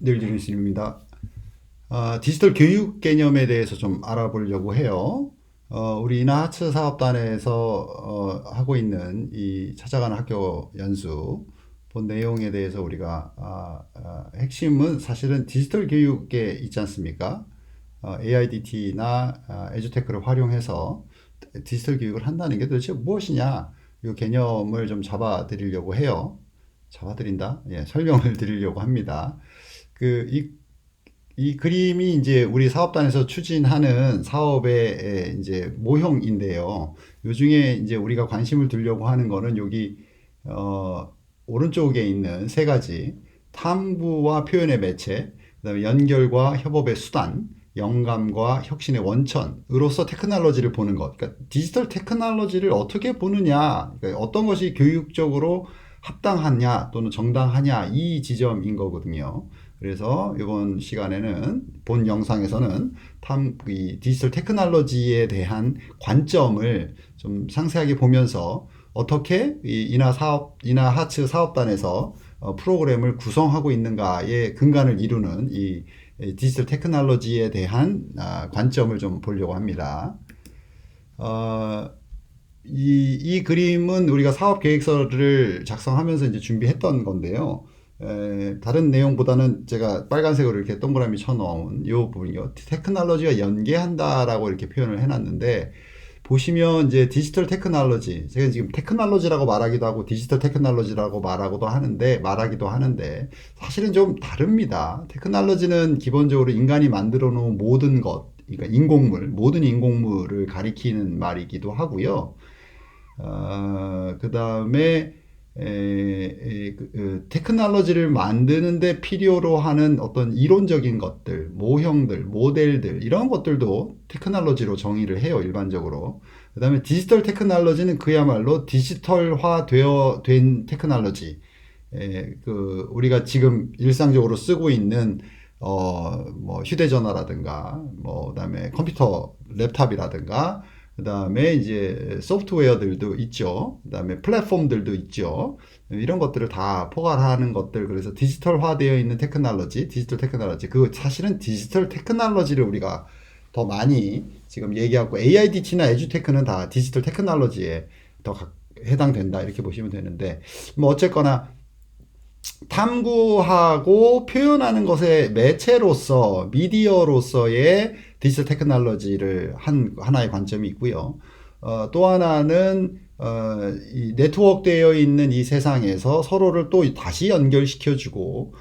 늘 유진입니다. 디지털 교육 개념에 대해서 좀 알아보려고 해요. 우리 인하하츠 사업단에서 하고 있는 이 찾아가는 학교 연수 본 내용에 대해서 우리가 핵심은 사실은 디지털 교육에 있지 않습니까? AIDT나 에듀테크를 활용해서 디지털 교육을 한다는 게 도대체 무엇이냐? 이 개념을 좀 잡아드리려고 해요. 잡아드린다? 예, 설명을 드리려고 합니다. 이 그림이 이제 우리 사업단에서 추진하는 사업의 이제 모형인데요. 요 중에 이제 우리가 관심을 두려고 하는 거는 여기, 오른쪽에 있는 세 가지. 탐구와 표현의 매체, 그다음에 연결과 협업의 수단, 영감과 혁신의 원천으로서 테크놀로지를 보는 것. 그러니까 디지털 테크놀로지를 어떻게 보느냐, 그러니까 어떤 것이 교육적으로 합당하냐 또는 정당하냐 이 지점인 거거든요. 그래서 이번 시간에는 본 영상에서는 이 디지털 테크놀로지에 대한 관점을 좀 상세하게 보면서 어떻게 이 인하하츠 사업단에서 프로그램을 구성하고 있는가의 근간을 이루는 이 디지털 테크놀로지에 대한 관점을 좀 보려고 합니다. 이 그림은 우리가 사업 계획서를 작성하면서 이제 준비했던 건데요. 다른 내용보다는 제가 빨간색으로 이렇게 동그라미 쳐놓은 이 부분이요. 테크놀로지와 연계한다라고 이렇게 표현을 해놨는데, 보시면 이제 디지털 테크놀로지, 제가 지금 테크놀로지라고 말하기도 하고 디지털 테크놀로지라고 말하기도 하는데 사실은 좀 다릅니다. 테크놀로지는 기본적으로 인간이 만들어 놓은 모든 것, 그러니까 모든 인공물을 가리키는 말이기도 하고요. 그 다음에 테크놀로지를 만드는데 필요로 하는 어떤 이론적인 것들, 모형들, 모델들, 이런 것들도 테크놀로지로 정의를 해요, 일반적으로. 그 다음에 디지털 테크놀로지는 그야말로 디지털화 된 테크놀로지. 우리가 지금 일상적으로 쓰고 있는, 뭐, 휴대전화라든가, 뭐, 그다음에 컴퓨터, 랩탑이라든가, 그 다음에 이제 소프트웨어들도 있죠. 그 다음에 플랫폼들도 있죠. 이런 것들을 다 포괄하는 것들. 그래서 디지털화 되어 있는 디지털 테크놀로지. 그 사실은 디지털 테크놀로지를 우리가 더 많이 지금 얘기하고, AIDT나 에듀테크는 다 디지털 테크놀로지에 더 해당된다. 이렇게 보시면 되는데, 뭐 어쨌거나 탐구하고 표현하는 것의 매체로서, 미디어로서의 디지털 테크놀로지를 하나의 관점이 있고요. 또 하나는, 이 네트워크되어 있는 이 세상에서 서로를 또 다시 연결시켜주고,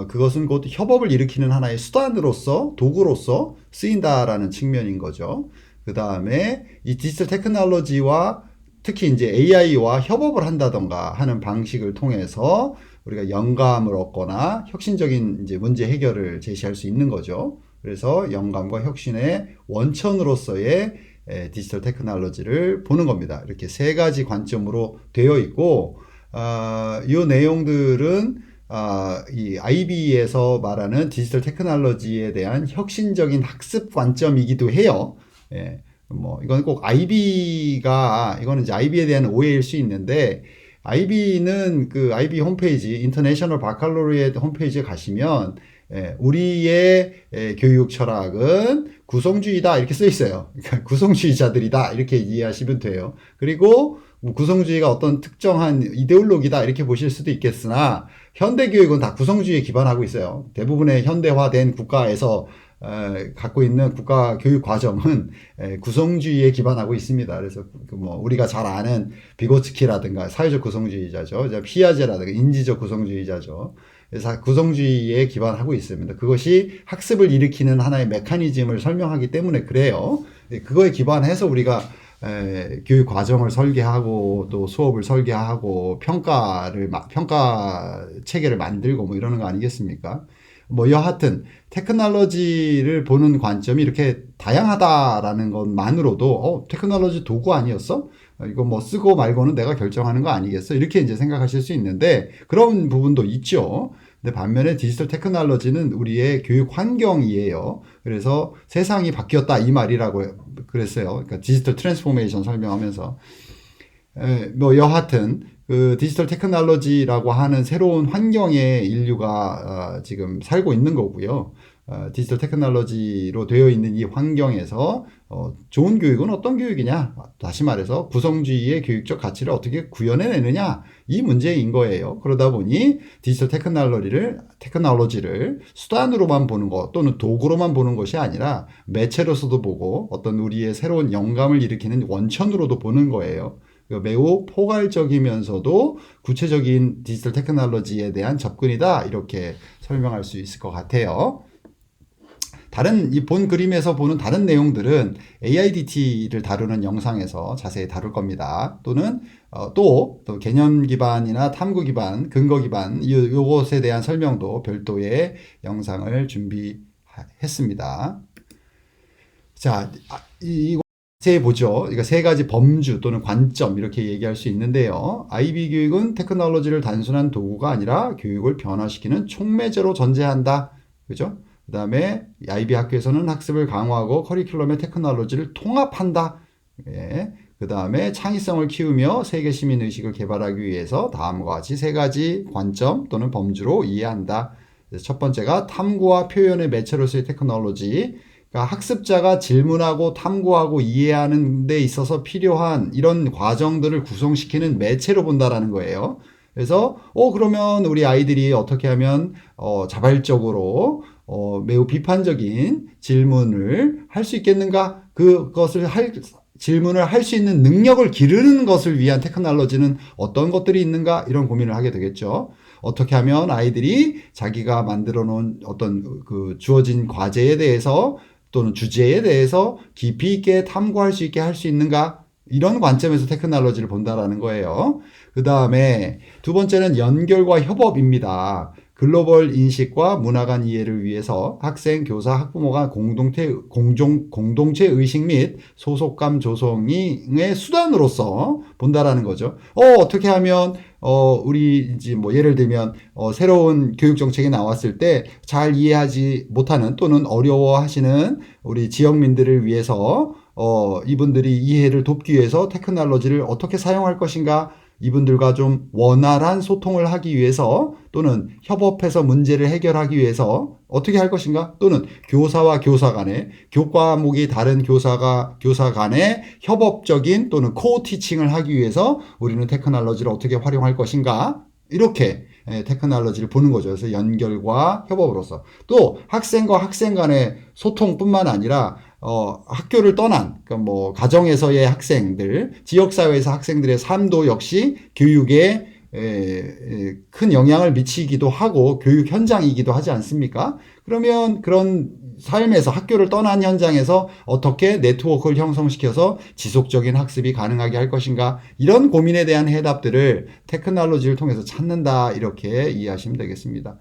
그것은 곧 협업을 일으키는 하나의 수단으로서, 도구로서 쓰인다라는 측면인 거죠. 그 다음에 이 디지털 테크놀로지와 특히 이제 AI와 협업을 한다던가 하는 방식을 통해서 우리가 영감을 얻거나 혁신적인 이제 문제 해결을 제시할 수 있는 거죠. 그래서 영감과 혁신의 원천으로서의 디지털 테크놀로지를 보는 겁니다. 이렇게 세 가지 관점으로 되어 있고, 이 내용들은 이 IB에서 말하는 디지털 테크놀로지에 대한 혁신적인 학습 관점이기도 해요. 예. 뭐 이건 꼭 이거는 이제 IB에 대한 오해일 수 있는데, IB는 그 IB 홈페이지, 인터내셔널 바칼로리엣 홈페이지에 가시면, 우리의 교육 철학은 구성주의다 이렇게 써 있어요. 그러니까 구성주의자들이다 이렇게 이해하시면 돼요. 그리고 구성주의가 어떤 특정한 이데올로기다 이렇게 보실 수도 있겠으나, 현대 교육은 다 구성주의에 기반하고 있어요. 대부분의 현대화된 국가에서 갖고 있는 국가 교육 과정은 구성주의에 기반하고 있습니다. 그래서 뭐 우리가 잘 아는 비고츠키라든가 사회적 구성주의자죠. 피아제라든가 인지적 구성주의자죠. 그래서 구성주의에 기반하고 있습니다. 그것이 학습을 일으키는 하나의 메커니즘을 설명하기 때문에 그래요. 그거에 기반해서 우리가 교육 과정을 설계하고 또 수업을 설계하고 평가 체계를 만들고 뭐 이러는 거 아니겠습니까? 뭐 여하튼 테크놀로지를 보는 관점이 이렇게 다양하다라는 것만으로도 테크놀로지 도구 아니었어? 이거 뭐 쓰고 말고는 내가 결정하는 거 아니겠어? 이렇게 이제 생각하실 수 있는데 그런 부분도 있죠. 근데 반면에 디지털 테크놀로지는 우리의 교육 환경이에요. 그래서 세상이 바뀌었다 이 말이라고 그랬어요. 그러니까 디지털 트랜스포메이션 설명하면서 뭐 여하튼 그 디지털 테크놀로지라고 하는 새로운 환경에 인류가 지금 살고 있는 거고요. 디지털 테크놀로지로 되어 있는 이 환경에서 좋은 교육은 어떤 교육이냐? 다시 말해서 구성주의의 교육적 가치를 어떻게 구현해내느냐? 이 문제인 거예요. 그러다 보니 디지털 테크놀로지를 수단으로만 보는 것 또는 도구로만 보는 것이 아니라 매체로서도 보고 어떤 우리의 새로운 영감을 일으키는 원천으로도 보는 거예요. 매우 포괄적이면서도 구체적인 디지털 테크놀로지에 대한 접근이다. 이렇게 설명할 수 있을 것 같아요. 이 본 그림에서 보는 다른 내용들은 AIDT를 다루는 영상에서 자세히 다룰 겁니다. 또는 또 개념 기반이나 탐구 기반, 근거 기반 요것에 대한 설명도 별도의 영상을 준비했습니다. 자, 이거 보죠. 그러니까 세 가지 범주 또는 관점 이렇게 얘기할 수 있는데요. IB 교육은 테크놀로지를 단순한 도구가 아니라 교육을 변화시키는 촉매제로 전제한다. 그죠? 그 다음에 IB 학교에서는 학습을 강화하고 커리큘럼의 테크놀로지를 통합한다. 예. 그 다음에 창의성을 키우며 세계 시민 의식을 개발하기 위해서 다음과 같이 세 가지 관점 또는 범주로 이해한다. 그래서 첫 번째가 탐구와 표현의 매체로서의 테크놀로지. 그러니까 학습자가 질문하고 탐구하고 이해하는 데 있어서 필요한 이런 과정들을 구성시키는 매체로 본다라는 거예요. 그래서 그러면 우리 아이들이 어떻게 하면 자발적으로 매우 비판적인 질문을 할 수 있겠는가? 질문을 할 수 있는 능력을 기르는 것을 위한 테크놀로지는 어떤 것들이 있는가? 이런 고민을 하게 되겠죠. 어떻게 하면 아이들이 자기가 만들어 놓은 어떤 그 주어진 과제에 대해서 또는 주제에 대해서 깊이 있게 탐구할 수 있게 할 수 있는가? 이런 관점에서 테크놀로지를 본다라는 거예요. 그 다음에 두 번째는 연결과 협업입니다. 글로벌 인식과 문화 간 이해를 위해서 학생, 교사, 학부모가 공동체 의식 및 소속감 조성의 수단으로서 본다라는 거죠. 어떻게 하면 우리 이제 뭐 예를 들면 새로운 교육 정책이 나왔을 때 잘 이해하지 못하는 또는 어려워하시는 우리 지역민들을 위해서 이분들이 이해를 돕기 위해서 테크놀로지를 어떻게 사용할 것인가? 이분들과 좀 원활한 소통을 하기 위해서 또는 협업해서 문제를 해결하기 위해서 어떻게 할 것인가? 또는 교사와 교사 간에 교과목이 다른 교사 간에 협업적인 또는 코티칭을 하기 위해서 우리는 테크놀로지를 어떻게 활용할 것인가? 이렇게 테크놀로지를 보는 거죠. 그래서 연결과 협업으로서 또 학생과 학생 간의 소통뿐만 아니라 학교를 떠난, 그러니까 뭐, 가정에서의 학생들, 지역사회에서 학생들의 삶도 역시 교육에 큰 영향을 미치기도 하고, 교육 현장이기도 하지 않습니까? 그러면 그런 삶에서 학교를 떠난 현장에서 어떻게 네트워크를 형성시켜서 지속적인 학습이 가능하게 할 것인가? 이런 고민에 대한 해답들을 테크놀로지를 통해서 찾는다. 이렇게 이해하시면 되겠습니다.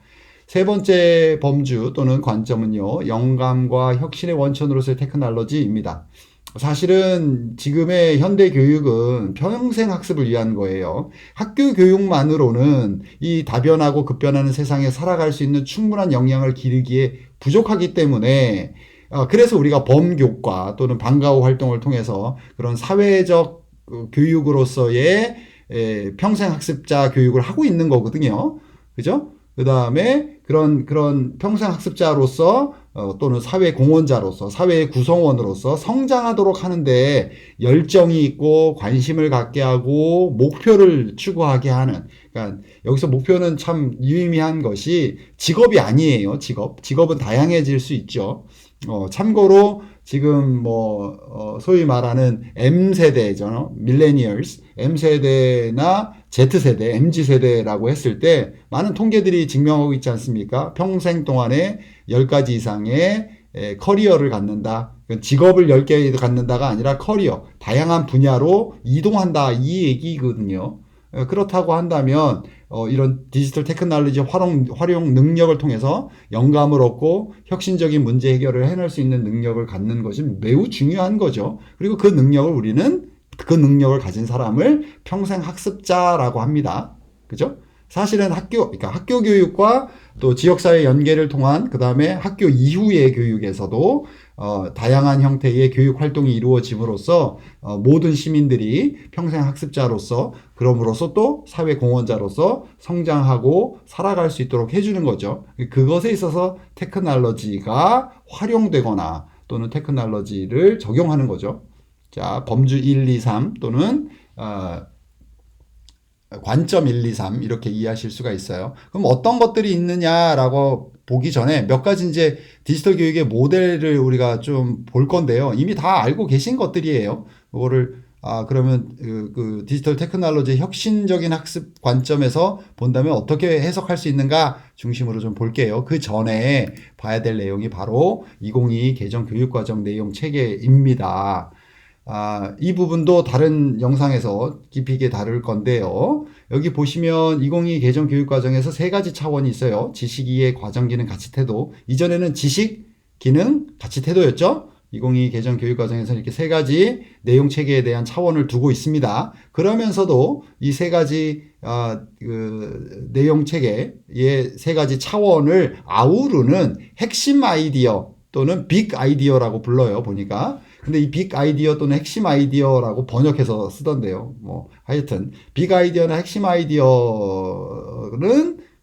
세 번째 범주 또는 관점은요, 영감과 혁신의 원천으로서의 테크놀로지입니다. 사실은 지금의 현대 교육은 평생 학습을 위한 거예요. 학교 교육만으로는 이 다변하고 급변하는 세상에 살아갈 수 있는 충분한 역량을 기르기에 부족하기 때문에 그래서 우리가 범교과 또는 방과후 활동을 통해서 그런 사회적 교육으로서의 평생 학습자 교육을 하고 있는 거거든요. 그죠? 그 다음에 그런 평생 학습자로서 또는 사회 공헌자로서 사회의 구성원으로서 성장하도록 하는데 열정이 있고 관심을 갖게 하고 목표를 추구하게 하는, 그러니까 여기서 목표는 참 유의미한 것이 직업이 아니에요. 직업은 다양해질 수 있죠. 참고로 지금 소위 말하는 M세대죠. 밀레니얼스, M세대나 Z세대, MZ세대라고 했을 때 많은 통계들이 증명하고 있지 않습니까? 평생 동안에 10가지 이상의 커리어를 갖는다. 직업을 10개 갖는다가 아니라 커리어, 다양한 분야로 이동한다. 이 얘기거든요. 그렇다고 한다면 이런 디지털 테크놀로지 활용 능력을 통해서 영감을 얻고 혁신적인 문제 해결을 해낼 수 있는 능력을 갖는 것이 매우 중요한 거죠. 그리고 그 능력을 가진 사람을 평생 학습자라고 합니다. 그죠? 사실은 그러니까 학교 교육과 또 지역사회 연계를 통한 그 다음에 학교 이후의 교육에서도 다양한 형태의 교육 활동이 이루어짐으로써 모든 시민들이 평생 학습자로서 그럼으로써 또 사회 공헌자로서 성장하고 살아갈 수 있도록 해주는 거죠. 그것에 있어서 테크놀로지가 활용되거나 또는 테크놀로지를 적용하는 거죠. 자, 범주 1, 2, 3 또는 관점 1, 2, 3 이렇게 이해하실 수가 있어요. 그럼 어떤 것들이 있느냐라고 보기 전에 몇 가지 이제 디지털 교육의 모델을 우리가 좀 볼 건데요. 이미 다 알고 계신 것들이에요. 그거를 그러면 그 디지털 테크놀로지의 혁신적인 학습 관점에서 본다면 어떻게 해석할 수 있는가 중심으로 좀 볼게요. 그 전에 봐야 될 내용이 바로 2022 개정 교육과정 내용 체계입니다. 이 부분도 다른 영상에서 깊이 있게 다룰 건데요. 여기 보시면 2022 개정 교육과정에서 세 가지 차원이 있어요. 지식, 이해, 과정, 기능, 가치, 태도. 이전에는 지식, 기능, 가치, 태도였죠. 2022 개정 교육과정에서는 이렇게 세 가지 내용 체계에 대한 차원을 두고 있습니다. 그러면서도 이 세 가지 내용 체계의 세 가지 차원을 아우르는 핵심 아이디어 또는 빅 아이디어라고 불러요. 보니까. 근데 이 빅 아이디어 또는 핵심 아이디어라고 번역해서 쓰던데요. 뭐 하여튼 빅 아이디어나 핵심 아이디어는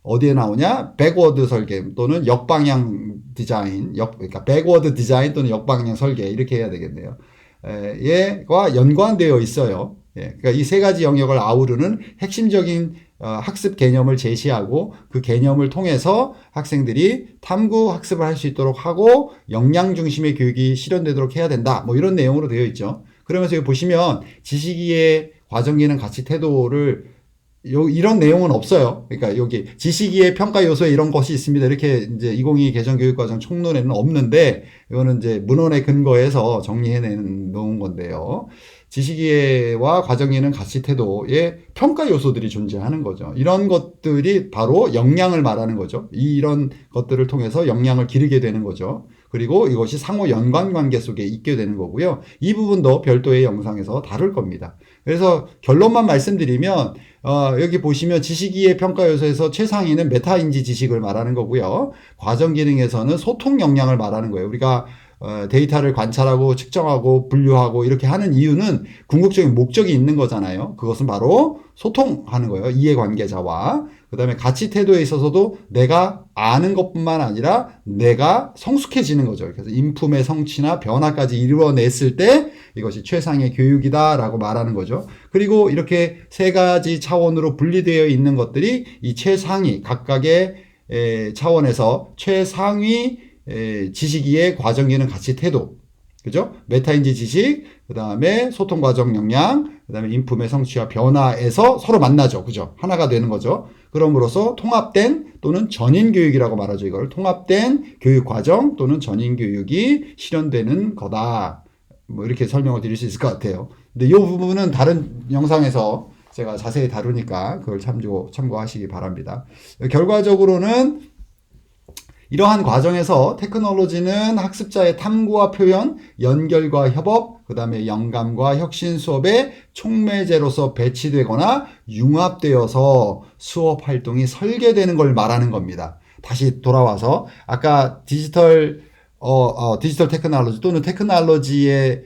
어디에 나오냐? 백워드 설계 또는 역방향 디자인, 그러니까 백워드 디자인 또는 역방향 설계 이렇게 해야 되겠네요. 얘와 연관되어 있어요. 그러니까 이 세 가지 영역을 아우르는 핵심적인 학습 개념을 제시하고 그 개념을 통해서 학생들이 탐구 학습을 할 수 있도록 하고 역량 중심의 교육이 실현되도록 해야 된다. 뭐 이런 내용으로 되어 있죠. 그러면서 여기 보시면 지식이의 과정, 기능, 가치, 태도를 이런 내용은 없어요. 그러니까 여기 지식이의 평가 요소에 이런 것이 있습니다. 이렇게 이제 2022 개정 교육과정 총론에는 없는데 이거는 이제 문헌에 근거해서 정리해 놓은 건데요. 지식이해와 과정이해는 가치 태도의 평가 요소들이 존재하는 거죠. 이런 것들이 바로 역량을 말하는 거죠. 이런 것들을 통해서 역량을 기르게 되는 거죠. 그리고 이것이 상호 연관 관계 속에 있게 되는 거고요. 이 부분도 별도의 영상에서 다룰 겁니다. 그래서 결론만 말씀드리면 여기 보시면 지식이해 평가 요소에서 최상위는 메타인지 지식을 말하는 거고요. 과정 기능에서는 소통 역량을 말하는 거예요. 우리가 데이터를 관찰하고 측정하고 분류하고 이렇게 하는 이유는 궁극적인 목적이 있는 거잖아요. 그것은 바로 소통하는 거예요. 이해관계자와. 그 다음에 가치 태도에 있어서도 내가 아는 것뿐만 아니라 내가 성숙해지는 거죠. 그래서 인품의 성취나 변화까지 이루어냈을 때 이것이 최상의 교육이다라고 말하는 거죠. 그리고 이렇게 세 가지 차원으로 분리되어 있는 것들이 이 최상위 각각의 차원에서 최상위 지식이의 과정, 기능, 가치, 태도. 그죠? 메타인지 지식, 그 다음에 소통 과정 역량, 그 다음에 인품의 성취와 변화에서 서로 만나죠. 그죠? 하나가 되는 거죠. 그럼으로써 통합된 또는 전인 교육이라고 말하죠. 이걸 통합된 교육 과정 또는 전인 교육이 실현되는 거다. 뭐 이렇게 설명을 드릴 수 있을 것 같아요. 근데 이 부분은 다른 영상에서 제가 자세히 다루니까 그걸 참고하시기 바랍니다. 결과적으로는 이러한 과정에서 테크놀로지는 학습자의 탐구와 표현, 연결과 협업, 그 다음에 영감과 혁신 수업의 촉매제로서 배치되거나 융합되어서 수업 활동이 설계되는 걸 말하는 겁니다. 다시 돌아와서 아까 디지털 테크놀로지 또는 테크놀로지에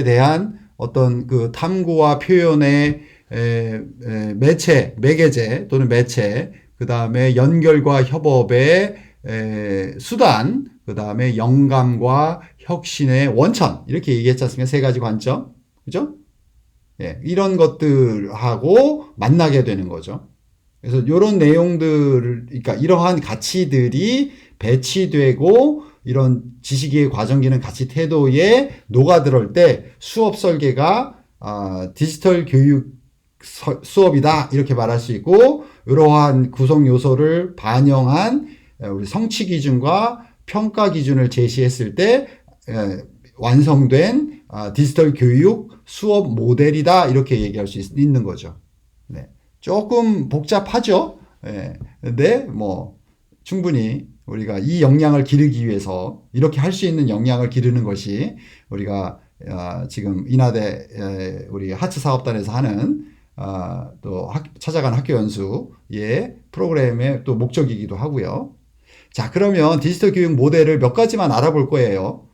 대한 어떤 그 탐구와 표현의 매개체 또는 매체, 그 다음에 연결과 협업의 수단, 그 다음에 영감과 혁신의 원천, 이렇게 얘기했지 않습니까? 세 가지 관점. 그죠? 예, 이런 것들하고 만나게 되는 거죠. 그래서 이런 내용들, 그러니까 이러한 가치들이 배치되고 이런 지식의 과정, 기능, 가치, 태도에 녹아들을 때 수업 설계가 디지털 교육 수업이다. 이렇게 말할 수 있고, 이러한 구성 요소를 반영한 우리 성취 기준과 평가 기준을 제시했을 때 완성된 디지털 교육 수업 모델이다 이렇게 얘기할 수 있는 거죠. 네. 조금 복잡하죠. 근데 뭐 충분히 우리가 이 역량을 기르기 위해서 이렇게 할 수 있는 역량을 기르는 것이 우리가 지금 인하대 우리 하츠 사업단에서 하는 또 찾아가는 학교 연수의 프로그램의 또 목적이기도 하고요. 자, 그러면 디지털 교육 모델을 몇 가지만 알아볼 거예요.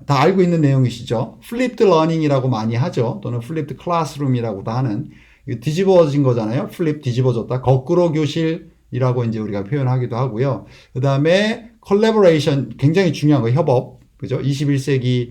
다 알고 있는 내용이시죠? 플립드 러닝이라고 많이 하죠. 또는 플립드 클래스룸이라고도 하는, 뒤집어진 거잖아요. 플립 뒤집어졌다. 거꾸로 교실이라고 이제 우리가 표현하기도 하고요. 그 다음에 컬래버레이션, 굉장히 중요한 거, 협업. 그죠? 21세기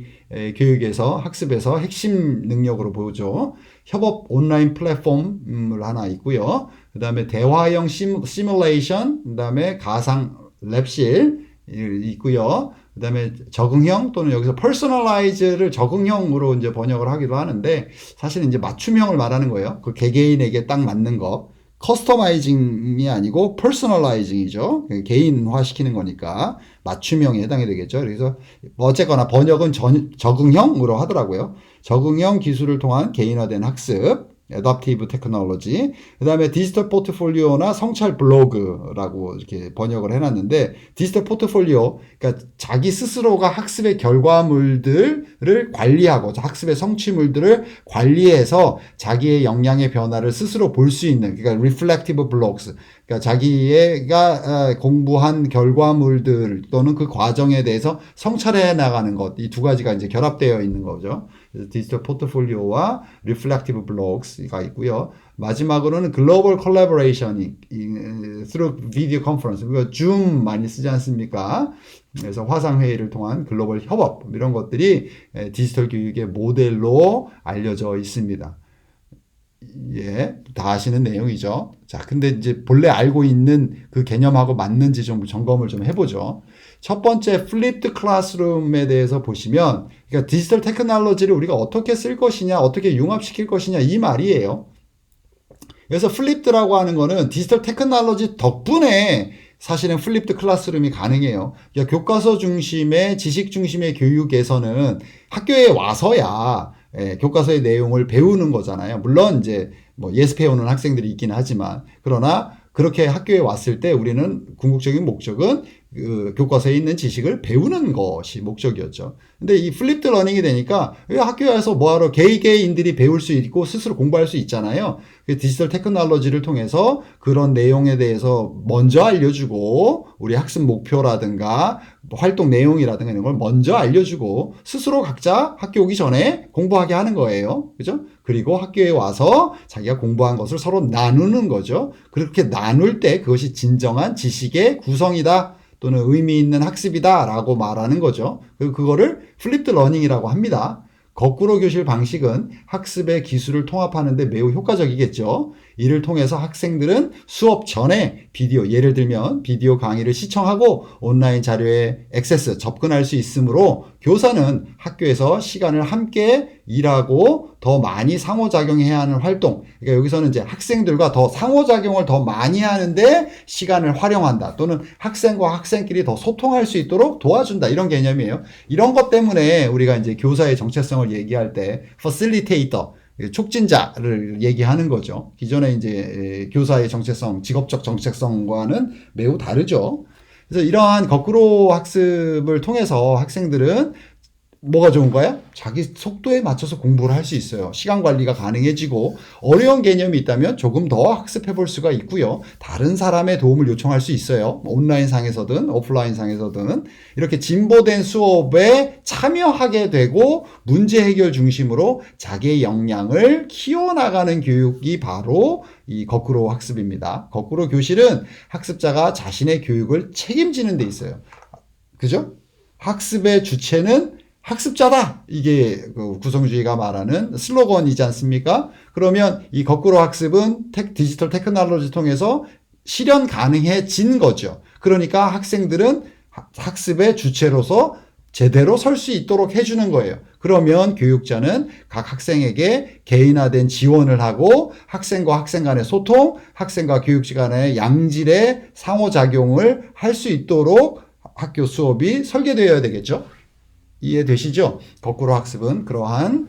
교육에서, 학습에서 핵심 능력으로 보죠. 협업 온라인 플랫폼을 하나 있고요. 그 다음에 대화형 시뮬레이션, 그 다음에 가상 랩실 있고요. 그 다음에 적응형, 또는 여기서 퍼스널라이즈를 적응형으로 이제 번역을 하기도 하는데, 사실은 이제 맞춤형을 말하는 거예요. 그 개개인에게 딱 맞는 거. 커스터마이징이 아니고 퍼스널라이징이죠. 개인화 시키는 거니까 맞춤형에 해당이 되겠죠. 그래서 어쨌거나 번역은 적응형으로 하더라고요. 적응형 기술을 통한 개인화된 학습, 애답티브 테크놀로지, 그 다음에 디지털 포트폴리오나 성찰 블로그라고 이렇게 번역을 해놨는데, 디지털 포트폴리오, 그러니까 자기 스스로가 학습의 결과물들을 관리하고 학습의 성취물들을 관리해서 자기의 역량의 변화를 스스로 볼 수 있는, 그러니까 reflective blocks, 그러니까 자기가 공부한 결과물들 또는 그 과정에 대해서 성찰해 나가는 것, 이 두 가지가 이제 결합되어 있는 거죠. 디지털 포트폴리오와 리플렉티브 블록스가 있고요. 마지막으로는 글로벌 콜라보레이션이 through 비디오 컨퍼런스, 우리가 줌 많이 쓰지 않습니까? 그래서 화상회의를 통한 글로벌 협업, 이런 것들이 디지털 교육의 모델로 알려져 있습니다. 예, 다 아시는 내용이죠. 자, 근데 이제 본래 알고 있는 그 개념하고 맞는지 좀 점검을 좀 해보죠. 첫 번째 플립드 클래스룸에 대해서 보시면, 그러니까 디지털 테크놀로지를 우리가 어떻게 쓸 것이냐, 어떻게 융합시킬 것이냐, 이 말이에요. 그래서 플립드라고 하는 거는 디지털 테크놀로지 덕분에 사실은 플립드 클래스룸이 가능해요. 그러니까 교과서 중심의, 지식 중심의 교육에서는 학교에 와서야 교과서의 내용을 배우는 거잖아요. 물론 이제 뭐 예습해오는 학생들이 있긴 하지만, 그러나 그렇게 학교에 왔을 때 우리는 궁극적인 목적은 그 교과서에 있는 지식을 배우는 것이 목적이었죠. 근데 이 플립드 러닝이 되니까 학교에 와서 뭐하러 개개인들이 배울 수 있고 스스로 공부할 수 있잖아요. 디지털 테크놀로지를 통해서 그런 내용에 대해서 먼저 알려주고, 우리 학습 목표라든가 활동 내용이라든가 이런 걸 먼저 알려주고, 스스로 각자 학교 오기 전에 공부하게 하는 거예요. 그죠? 그리고 학교에 와서 자기가 공부한 것을 서로 나누는 거죠. 그렇게 나눌 때 그것이 진정한 지식의 구성이다, 또는 의미 있는 학습이다 라고 말하는 거죠. 그리고 그거를 플립드 러닝이라고 합니다. 거꾸로 교실 방식은 학습의 기술을 통합하는 데 매우 효과적이겠죠. 이를 통해서 학생들은 수업 전에 비디오, 예를 들면 비디오 강의를 시청하고 온라인 자료에 액세스, 접근할 수 있으므로 교사는 학교에서 시간을 함께 일하고 더 많이 상호작용해야 하는 활동, 그러니까 여기서는 이제 학생들과 더 상호작용을 더 많이 하는데 시간을 활용한다, 또는 학생과 학생끼리 더 소통할 수 있도록 도와준다, 이런 개념이에요. 이런 것 때문에 우리가 이제 교사의 정체성을 얘기할 때 facilitator, 촉진자를 얘기하는 거죠. 기존에 이제 교사의 정체성, 직업적 정체성과는 매우 다르죠. 그래서 이러한 거꾸로 학습을 통해서 학생들은 뭐가 좋은 거야? 자기 속도에 맞춰서 공부를 할 수 있어요. 시간 관리가 가능해지고, 어려운 개념이 있다면 조금 더 학습해 볼 수가 있고요. 다른 사람의 도움을 요청할 수 있어요. 온라인 상에서든 오프라인 상에서든 이렇게 진보된 수업에 참여하게 되고 문제 해결 중심으로 자기의 역량을 키워나가는 교육이 바로 이 거꾸로 학습입니다. 거꾸로 교실은 학습자가 자신의 교육을 책임지는 데 있어요. 그죠? 학습의 주체는 학습자다, 이게 그 구성주의가 말하는 슬로건이지 않습니까? 그러면 이 거꾸로 학습은 디지털 테크놀로지 통해서 실현 가능해진 거죠. 그러니까 학생들은 학습의 주체로서 제대로 설 수 있도록 해주는 거예요. 그러면 교육자는 각 학생에게 개인화된 지원을 하고, 학생과 학생 간의 소통, 학생과 교육자 간의 양질의 상호작용을 할 수 있도록 학교 수업이 설계되어야 되겠죠. 이해되시죠? 거꾸로 학습은 그러한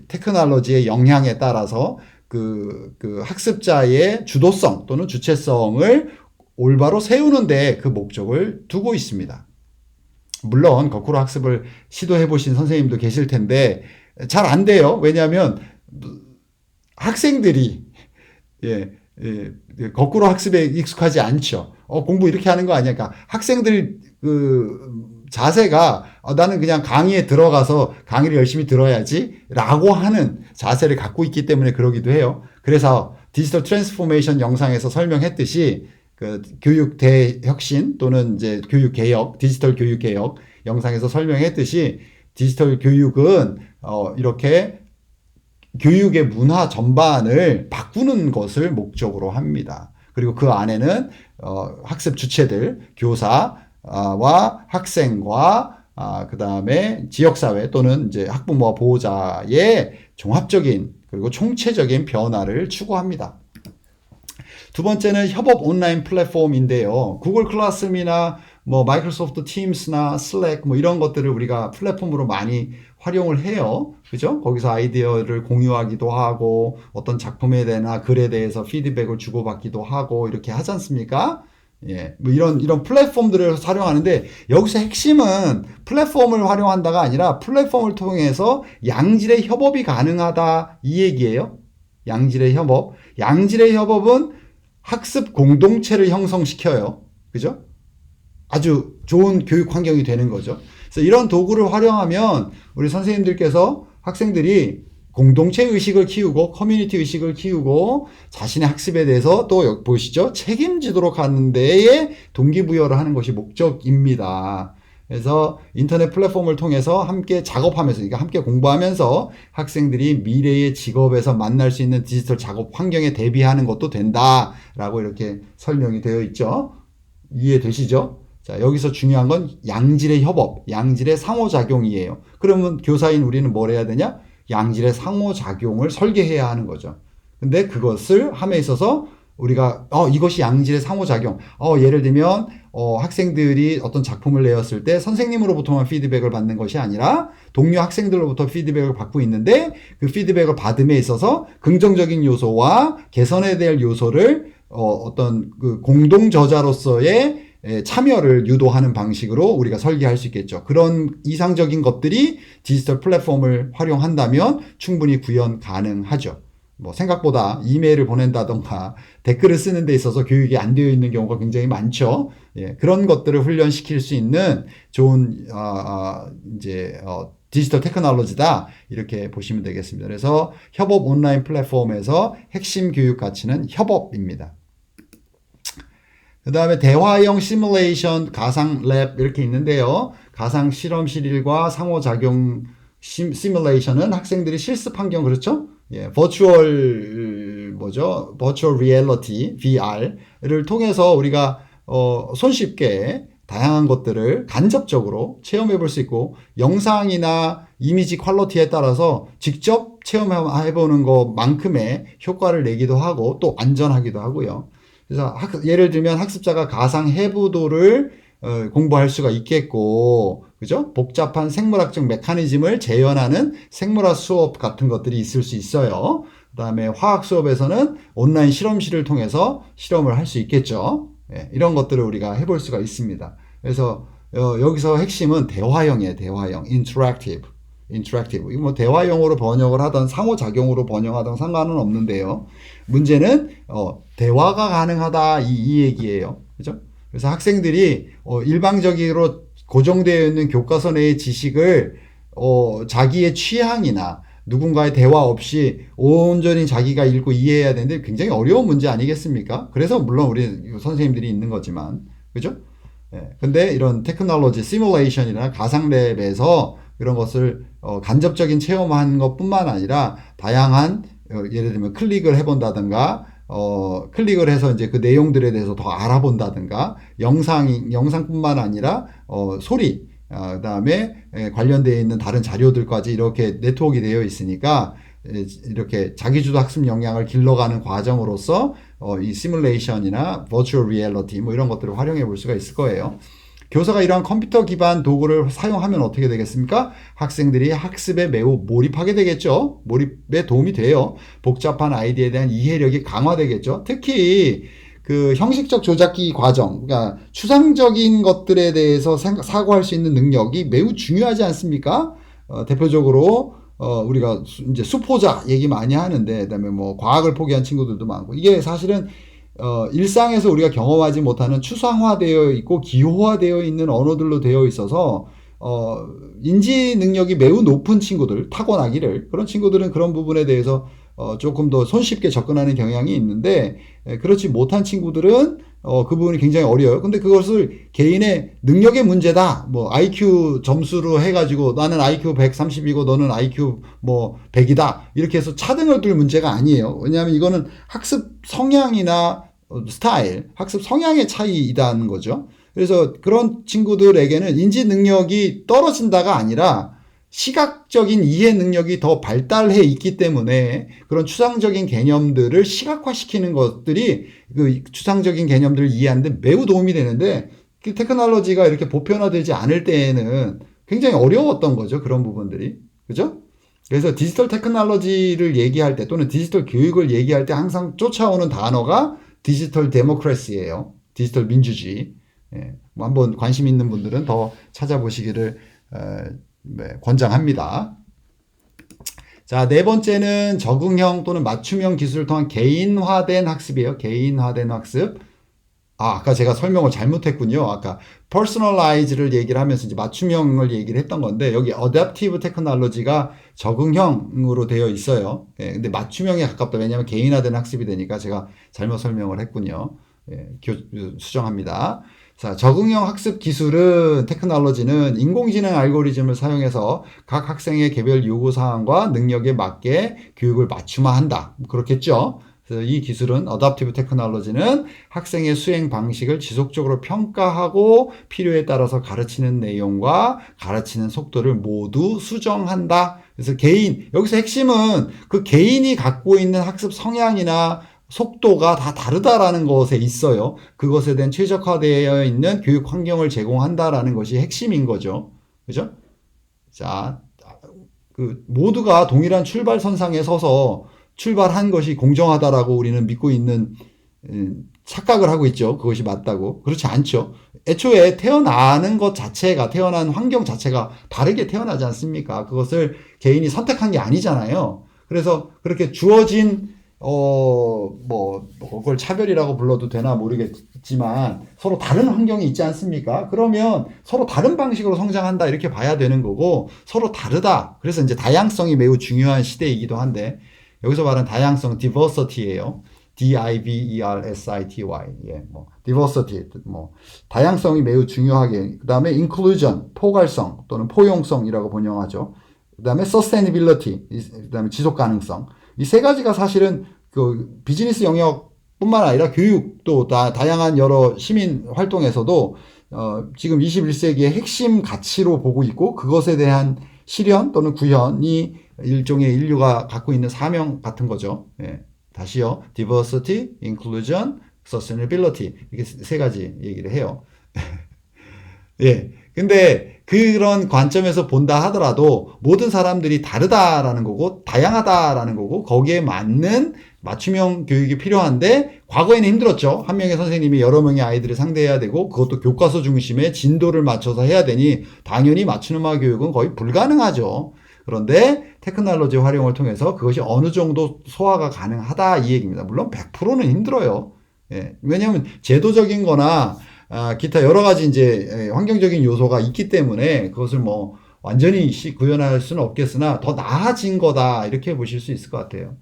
테크놀로지의 영향에 따라서 그 학습자의 주도성 또는 주체성을 올바로 세우는데 그 목적을 두고 있습니다. 물론 거꾸로 학습을 시도해 보신 선생님도 계실 텐데 잘 안 돼요. 왜냐하면 학생들이 예, 거꾸로 학습에 익숙하지 않죠. 공부 이렇게 하는 거 아니야. 그러니까 학생들 그 자세가 나는 그냥 강의에 들어가서 강의를 열심히 들어야지 라고 하는 자세를 갖고 있기 때문에 그러기도 해요. 그래서 디지털 트랜스포메이션 영상에서 설명했듯이 그 교육 대혁신 또는 이제 교육 개혁, 디지털 교육 개혁 영상에서 설명했듯이 디지털 교육은 이렇게 교육의 문화 전반을 바꾸는 것을 목적으로 합니다. 그리고 그 안에는 학습 주체들, 교사와 학생과 그 다음에 지역사회 또는 이제 학부모와 보호자의 종합적인 그리고 총체적인 변화를 추구합니다. 두 번째는 협업 온라인 플랫폼인데요. 구글 클래스룸이나 뭐 마이크로소프트 팀스나 슬랙 뭐 이런 것들을 우리가 플랫폼으로 많이 활용을 해요. 그죠? 거기서 아이디어를 공유하기도 하고 어떤 작품에 대해나 글에 대해서 피드백을 주고받기도 하고 이렇게 하지 않습니까? 예, 뭐 이런 플랫폼들을 활용하는데 여기서 핵심은 플랫폼을 활용한다가 아니라 플랫폼을 통해서 양질의 협업이 가능하다 이 얘기예요. 양질의 협업. 양질의 협업은 학습 공동체를 형성시켜요. 그죠? 아주 좋은 교육 환경이 되는 거죠. 그래서 이런 도구를 활용하면 우리 선생님들께서 학생들이 공동체 의식을 키우고 커뮤니티 의식을 키우고 자신의 학습에 대해서 또 보시죠. 책임지도록 하는 데에 동기부여를 하는 것이 목적입니다. 그래서 인터넷 플랫폼을 통해서 함께 작업하면서, 그러니까 함께 공부하면서 학생들이 미래의 직업에서 만날 수 있는 디지털 작업 환경에 대비하는 것도 된다라고 이렇게 설명이 되어 있죠. 이해되시죠? 자, 여기서 중요한 건 양질의 협업, 양질의 상호작용이에요. 그러면 교사인 우리는 뭘 해야 되냐? 양질의 상호작용을 설계해야 하는 거죠. 근데 그것을 함에 있어서 우리가 이것이 양질의 상호작용. 예를 들면 학생들이 어떤 작품을 내었을 때 선생님으로부터만 피드백을 받는 것이 아니라 동료 학생들로부터 피드백을 받고 있는데 그 피드백을 받음에 있어서 긍정적인 요소와 개선해야 될 요소를 어떤 그 공동 저자로서의 참여를 유도하는 방식으로 우리가 설계할 수 있겠죠. 그런 이상적인 것들이 디지털 플랫폼을 활용한다면 충분히 구현 가능하죠. 뭐 생각보다 이메일을 보낸다던가 댓글을 쓰는 데 있어서 교육이 안 되어 있는 경우가 굉장히 많죠. 예, 그런 것들을 훈련시킬 수 있는 좋은 디지털 테크놀로지다 이렇게 보시면 되겠습니다. 그래서 협업 온라인 플랫폼에서 핵심 교육 가치는 협업입니다. 그 다음에 대화형 시뮬레이션, 가상 랩 이렇게 있는데요. 가상 실험실과 상호작용 시뮬레이션은 학생들이 실습 환경 그렇죠? 예, 버추얼 리얼리티 VR을 통해서 우리가 손쉽게 다양한 것들을 간접적으로 체험해 볼 수 있고 영상이나 이미지 퀄리티에 따라서 직접 체험해 보는 것만큼의 효과를 내기도 하고 또 안전하기도 하고요. 그래서 예를 들면 학습자가 가상 해부도를 공부할 수가 있겠고, 그죠? 복잡한 생물학적 메커니즘을 재현하는 생물학 수업 같은 것들이 있을 수 있어요. 그 다음에 화학 수업에서는 온라인 실험실을 통해서 실험을 할 수 있겠죠. 예, 이런 것들을 우리가 해볼 수가 있습니다. 그래서 여기서 핵심은 대화형이에요. 대화형, 인터랙티브. 뭐 대화형으로 번역을 하던 상호작용으로 번역하던 상관은 없는데요. 문제는 대화가 가능하다 이 얘기예요. 그죠? 그래서 학생들이 일방적으로 고정되어 있는 교과서 내의 지식을 자기의 취향이나 누군가의 대화 없이 온전히 자기가 읽고 이해해야 되는데 굉장히 어려운 문제 아니겠습니까? 그래서 물론 우리 선생님들이 있는 거지만, 그죠? 예, 근데 이런 테크놀로지, 시뮬레이션이나 가상랩에서 이런 것을 간접적인 체험한 것뿐만 아니라 다양한 예를 들면 클릭을 해본다든가 클릭을 해서 이제 그 내용들에 대해서 더 알아본다든가 영상뿐만 아니라 소리 그다음에 관련되어 있는 다른 자료들까지 이렇게 네트워크가 되어 있으니까 이렇게 자기주도 학습 역량을 길러가는 과정으로서 이 시뮬레이션이나 버추얼 리얼리티 뭐 이런 것들을 활용해 볼 수가 있을 거예요. 교사가 이러한 컴퓨터 기반 도구를 사용하면 어떻게 되겠습니까? 학생들이 학습에 매우 몰입하게 되겠죠. 몰입에 도움이 돼요. 복잡한 아이디어에 대한 이해력이 강화되겠죠. 특히 그 형식적 조작기 과정, 그러니까 추상적인 것들에 대해서 사고할 수 있는 능력이 매우 중요하지 않습니까? 대표적으로 우리가 이제 수포자 얘기 많이 하는데, 그다음에 뭐 과학을 포기한 친구들도 많고, 이게 사실은 일상에서 우리가 경험하지 못하는 추상화되어 있고 기호화되어 있는 언어들로 되어 있어서 인지 능력이 매우 높은 친구들, 타고나기를, 그런 친구들은 그런 부분에 대해서 조금 더 손쉽게 접근하는 경향이 있는데, 그렇지 못한 친구들은 그 부분이 굉장히 어려워요. 근데 그것을 개인의 능력의 문제다, 뭐 IQ 점수로 해가지고 나는 IQ 130이고 너는 IQ 뭐 100이다 이렇게 해서 차등을 둘 문제가 아니에요. 왜냐하면 이거는 학습 성향이나 스타일, 학습 성향의 차이이다는 거죠. 그래서 그런 친구들에게는 인지 능력이 떨어진다가 아니라 시각적인 이해 능력이 더 발달해 있기 때문에 그런 추상적인 개념들을 시각화시키는 것들이 그 추상적인 개념들을 이해하는데 매우 도움이 되는데, 그 테크놀로지가 이렇게 보편화되지 않을 때에는 굉장히 어려웠던 거죠. 그런 부분들이. 그죠? 그래서 디지털 테크놀로지를 얘기할 때, 또는 디지털 교육을 얘기할 때 항상 쫓아오는 단어가 디지털 데모크래시예요. 디지털 민주주의. 예, 뭐 한번 관심 있는 분들은 더 찾아보시기를 권장합니다. 자, 네 번째는 적응형 또는 맞춤형 기술을 통한 개인화된 학습이에요. 개인화된 학습. 아까 제가 설명을 잘못했군요. 아까 personalize를 얘기를 하면서 이제 맞춤형을 얘기를 했던 건데, 여기 adaptive technology가 적응형으로 되어 있어요. 예, 근데 맞춤형에 가깝다. 왜냐하면 개인화된 학습이 되니까 제가 잘못 설명을 했군요. 예, 수정합니다. 자, 적응형 학습 기술은, 테크놀로지는 인공지능 알고리즘을 사용해서 각 학생의 개별 요구사항과 능력에 맞게 교육을 맞춤화한다. 그렇겠죠? 그래서 이 기술은, 어댑티브 테크놀로지는 학생의 수행 방식을 지속적으로 평가하고 필요에 따라서 가르치는 내용과 가르치는 속도를 모두 수정한다. 그래서 여기서 핵심은 그 개인이 갖고 있는 학습 성향이나 속도가 다 다르다라는 것에 있어요. 그것에 대한 최적화되어 있는 교육 환경을 제공한다라는 것이 핵심인 거죠. 그죠? 자, 모두가 동일한 출발선상에 서서 출발한 것이 공정하다라고 우리는 믿고 있는, 착각을 하고 있죠. 그것이 맞다고. 그렇지 않죠. 애초에 태어나는 것 자체가, 태어난 환경 자체가 다르게 태어나지 않습니까? 그것을 개인이 선택한 게 아니잖아요. 그래서 그렇게 주어진 그걸 차별이라고 불러도 되나 모르겠지만 서로 다른 환경이 있지 않습니까? 그러면 서로 다른 방식으로 성장한다 이렇게 봐야 되는 거고, 서로 다르다. 그래서 이제 다양성이 매우 중요한 시대이기도 한데, 여기서 말하는 다양성, diversity예요. D-I-V-E-R-S-I-T-Y. 예, diversity, 다양성이 매우 중요하게. 그 다음에 inclusion, 포괄성 또는 포용성이라고 번역하죠. 그 다음에 sustainability, 그 다음에 지속 가능성. 이 세 가지가 사실은 그 비즈니스 영역뿐만 아니라 교육도 다양한 여러 시민 활동에서도 지금 21세기의 핵심 가치로 보고 있고, 그것에 대한 실현 또는 구현이 일종의 인류가 갖고 있는 사명 같은 거죠. 예. 다시요. diversity, inclusion, sustainability. 이게 세 가지 얘기를 해요. 예. 근데 그런 관점에서 본다 하더라도 모든 사람들이 다르다라는 거고 다양하다라는 거고, 거기에 맞는 맞춤형 교육이 필요한데, 과거에는 힘들었죠. 한 명의 선생님이 여러 명의 아이들을 상대해야 되고, 그것도 교과서 중심의 진도를 맞춰서 해야 되니 당연히 맞춤화 교육은 거의 불가능하죠. 그런데 테크놀로지 활용을 통해서 그것이 어느 정도 소화가 가능하다 이 얘기입니다. 물론 100%는 힘들어요. 예. 왜냐하면 제도적인 거나 기타 여러 가지 이제 환경적인 요소가 있기 때문에 그것을 완전히 구현할 수는 없겠으나 더 나아진 거다 이렇게 보실 수 있을 것 같아요.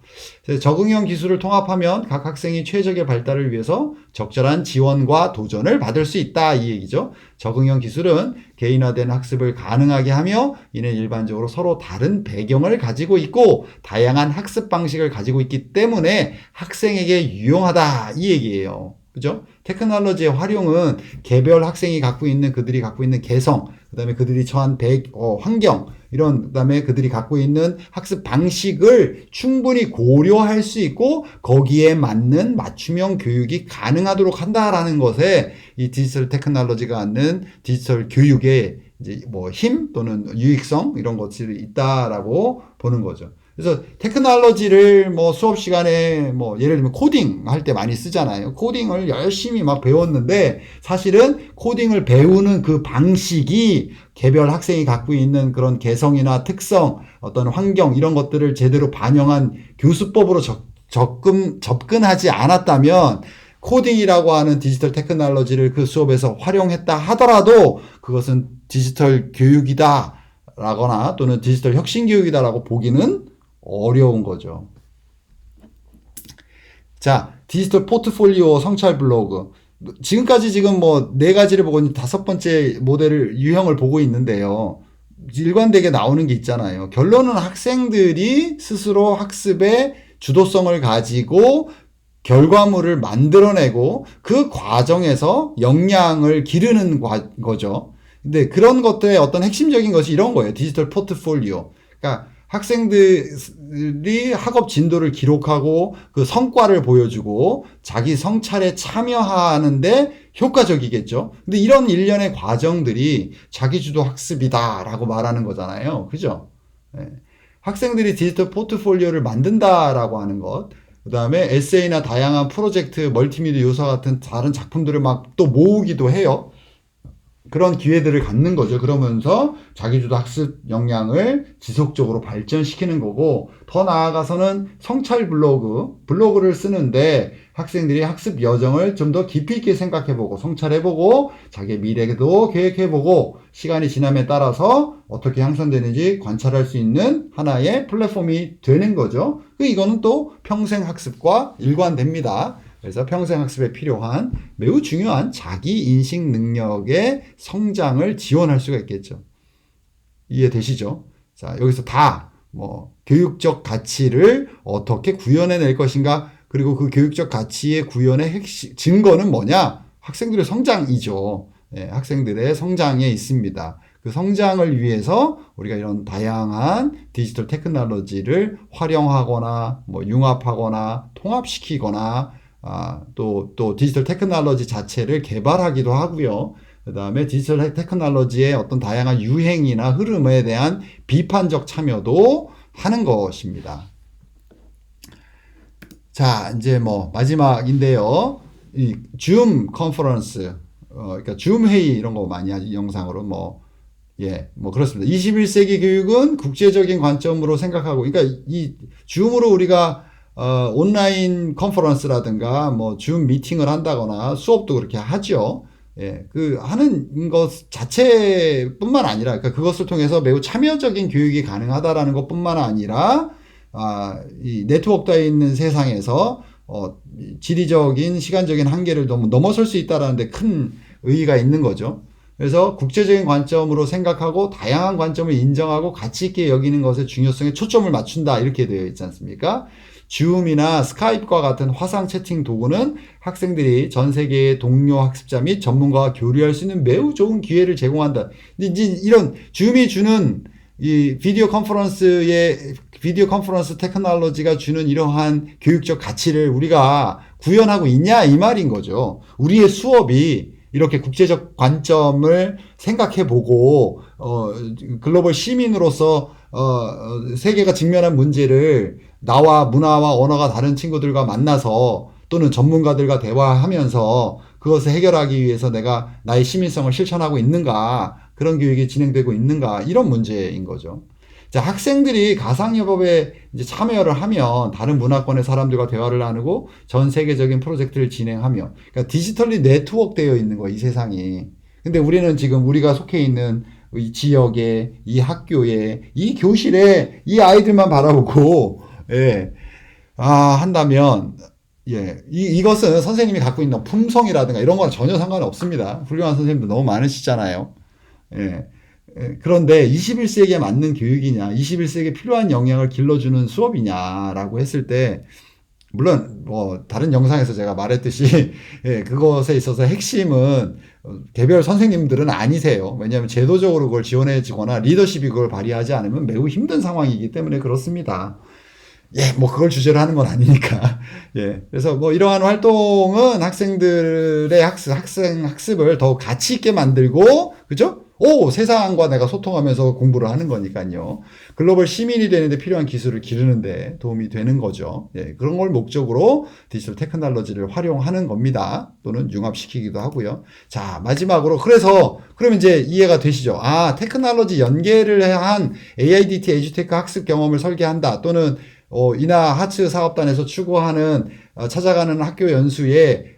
그래서 적응형 기술을 통합하면 각 학생이 최적의 발달을 위해서 적절한 지원과 도전을 받을 수 있다 이 얘기죠. 적응형 기술은 개인화된 학습을 가능하게 하며, 이는 일반적으로 서로 다른 배경을 가지고 있고 다양한 학습 방식을 가지고 있기 때문에 학생에게 유용하다 이 얘기예요. 그죠? 테크놀로지의 활용은 개별 학생이 그들이 갖고 있는 개성, 그 다음에 그들이 처한 환경, 그 다음에 그들이 갖고 있는 학습 방식을 충분히 고려할 수 있고, 거기에 맞는 맞춤형 교육이 가능하도록 한다라는 것에 이 디지털 테크놀로지가 갖는 디지털 교육의 이제 힘 또는 유익성, 이런 것들이 있다라고 보는 거죠. 그래서 테크놀로지를 뭐 수업 시간에 뭐 예를 들면 코딩 할 때 많이 쓰잖아요. 코딩을 열심히 막 배웠는데 사실은 코딩을 배우는 그 방식이 개별 학생이 갖고 있는 그런 개성이나 특성, 어떤 환경 이런 것들을 제대로 반영한 교수법으로 접근하지 않았다면 코딩이라고 하는 디지털 테크놀로지를 그 수업에서 활용했다 하더라도 그것은 디지털 교육이다 라거나 또는 디지털 혁신 교육이다라고 보기는 어려운 거죠. 자, 디지털 포트폴리오 성찰 블로그. 지금까지 지금 뭐 네 가지를 보고 있는 다섯 번째 모델을 유형을 보고 있는데요. 일관되게 나오는 게 있잖아요. 결론은 학생들이 스스로 학습의 주도성을 가지고 결과물을 만들어내고 그 과정에서 역량을 기르는 거죠. 근데 그런 것들의 어떤 핵심적인 것이 이런 거예요. 디지털 포트폴리오. 그러니까 학생들이 학업 진도를 기록하고 그 성과를 보여주고 자기 성찰에 참여하는데 효과적이겠죠. 근데 이런 일련의 과정들이 자기주도 학습이다라고 말하는 거잖아요. 그죠? 네. 학생들이 디지털 포트폴리오를 만든다라고 하는 것, 그 다음에 에세이나 다양한 프로젝트, 멀티미디어 요소 같은 다른 작품들을 막 또 모으기도 해요. 그런 기회들을 갖는 거죠. 그러면서 자기주도 학습 역량을 지속적으로 발전시키는 거고, 더 나아가서는 성찰 블로그를 쓰는데 학생들이 학습 여정을 좀 더 깊이 있게 생각해보고 성찰해보고 자기 미래도 계획해보고 시간이 지남에 따라서 어떻게 향상되는지 관찰할 수 있는 하나의 플랫폼이 되는 거죠. 이거는 또 평생 학습과 일관됩니다. 그래서 평생 학습에 필요한 매우 중요한 자기 인식 능력의 성장을 지원할 수가 있겠죠. 이해되시죠? 자, 여기서 교육적 가치를 어떻게 구현해낼 것인가, 그리고 그 교육적 가치의 구현의 핵심, 증거는 뭐냐? 학생들의 성장이죠. 네, 학생들의 성장에 있습니다. 그 성장을 위해서 우리가 이런 다양한 디지털 테크놀로지를 활용하거나, 융합하거나, 통합시키거나, 또 디지털 테크놀로지 자체를 개발하기도 하고요. 그 다음에 디지털 테크놀로지의 어떤 다양한 유행이나 흐름에 대한 비판적 참여도 하는 것입니다. 자, 이제 마지막인데요. 이 줌 컨퍼런스, 그러니까 줌 회의 이런 거 많이 하지, 영상으로 그렇습니다. 21세기 교육은 국제적인 관점으로 생각하고, 그러니까 이 줌으로 우리가 온라인 컨퍼런스라든가 줌 미팅을 한다거나 수업도 그렇게 하죠. 예, 하는 것 자체뿐만 아니라, 그러니까 그것을 통해서 매우 참여적인 교육이 가능하다라는 것뿐만 아니라, 이 네트워크가 있는 세상에서, 지리적인, 시간적인 한계를 너무 넘어설 수 있다라는 데 큰 의의가 있는 거죠. 그래서 국제적인 관점으로 생각하고 다양한 관점을 인정하고 가치 있게 여기는 것의 중요성에 초점을 맞춘다. 이렇게 되어 있지 않습니까? 줌이나 스카이프와 같은 화상 채팅 도구는 학생들이 전 세계의 동료 학습자 및 전문가와 교류할 수 있는 매우 좋은 기회를 제공한다. 근데 이제 이런 줌이 주는 이 비디오 컨퍼런스 테크놀로지가 주는 이러한 교육적 가치를 우리가 구현하고 있냐 이 말인 거죠. 우리의 수업이 이렇게 국제적 관점을 생각해보고 글로벌 시민으로서 세계가 직면한 문제를 나와 문화와 언어가 다른 친구들과 만나서 또는 전문가들과 대화하면서 그것을 해결하기 위해서 내가 나의 시민성을 실천하고 있는가, 그런 교육이 진행되고 있는가, 이런 문제인 거죠. 자, 학생들이 가상여법에 이제 참여를 하면 다른 문화권의 사람들과 대화를 나누고 전 세계적인 프로젝트를 진행하며, 그러니까 디지털리 네트워크 되어 있는 거야, 이 세상이. 근데 우리는 지금 우리가 속해 있는 이 지역에, 이 학교에, 이 교실에 이 아이들만 바라보고, 한다면, 이것은 선생님이 갖고 있는 품성이라든가 이런 건 전혀 상관이 없습니다. 훌륭한 선생님도 너무 많으시잖아요. 그런데 21세기에 맞는 교육이냐, 21세기에 필요한 역량을 길러주는 수업이냐라고 했을 때, 물론 다른 영상에서 제가 말했듯이 그것에 있어서 핵심은 개별 선생님들은 아니세요. 왜냐하면 제도적으로 그걸 지원해 주거나 리더십이 그걸 발휘하지 않으면 매우 힘든 상황이기 때문에 그렇습니다. 그걸 주제로 하는 건 아니니까. 그래서 이러한 활동은 학생들의 학습을 더 가치 있게 만들고, 그죠? 세상과 내가 소통하면서 공부를 하는 거니까요. 글로벌 시민이 되는데 필요한 기술을 기르는데 도움이 되는 거죠. 예, 그런 걸 목적으로 디지털 테크놀로지를 활용하는 겁니다. 또는 융합시키기도 하고요. 자, 마지막으로 그러면 이제 이해가 되시죠? 테크놀로지 연계를 한 AIDT 에듀테크 학습 경험을 설계한다. 또는 이나 하츠 사업단에서 추구하는 찾아가는 학교 연수에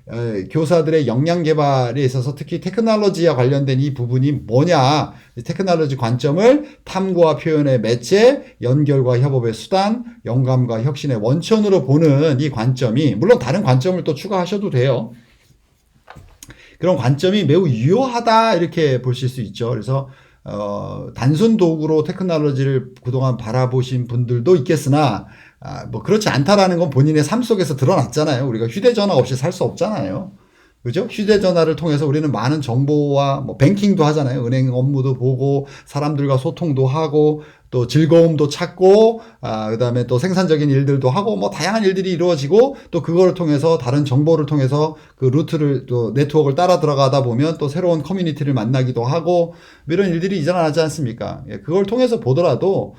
교사들의 역량 개발에 있어서 특히 테크놀로지와 관련된 이 부분이 뭐냐, 테크놀로지 관점을 탐구와 표현의 매체, 연결과 협업의 수단, 영감과 혁신의 원천으로 보는 이 관점이, 물론 다른 관점을 또 추가하셔도 돼요. 그런 관점이 매우 유효하다 이렇게 보실 수 있죠. 그래서 단순 도구로 테크놀로지를 그동안 바라보신 분들도 있겠으나 뭐 그렇지 않다라는 건 본인의 삶 속에서 드러났잖아요. 우리가 휴대전화 없이 살 수 없잖아요. 그죠? 휴대전화를 통해서 우리는 많은 정보와 뭐 뱅킹도 하잖아요. 은행 업무도 보고 사람들과 소통도 하고 또 즐거움도 찾고 그다음에 또 생산적인 일들도 하고 뭐 다양한 일들이 이루어지고 또 그걸 통해서 다른 정보를 통해서 그 루트를 또 네트워크를 따라 들어가다 보면 또 새로운 커뮤니티를 만나기도 하고 이런 일들이 일어나지 않습니까? 예, 그걸 통해서 보더라도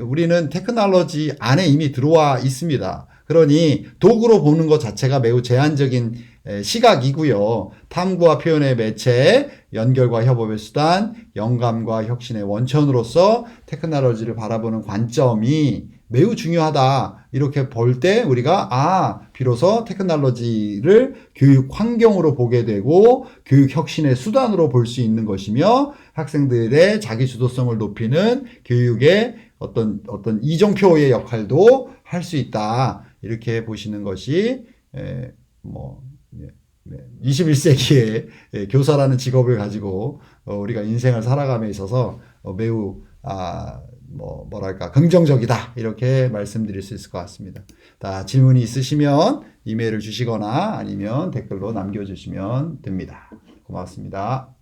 우리는 테크놀로지 안에 이미 들어와 있습니다. 그러니 도구로 보는 것 자체가 매우 제한적인 시각이고요. 탐구와 표현의 매체, 연결과 협업의 수단, 영감과 혁신의 원천으로서 테크놀로지를 바라보는 관점이 매우 중요하다. 이렇게 볼 때 우리가 비로소 테크놀로지를 교육 환경으로 보게 되고 교육 혁신의 수단으로 볼 수 있는 것이며 학생들의 자기 주도성을 높이는 교육의 어떤 이정표의 역할도 할 수 있다. 이렇게 보시는 것이 21세기에 교사라는 직업을 가지고 우리가 인생을 살아감에 있어서 매우 긍정적이다 이렇게 말씀드릴 수 있을 것 같습니다. 질문이 있으시면 이메일을 주시거나 아니면 댓글로 남겨주시면 됩니다. 고맙습니다.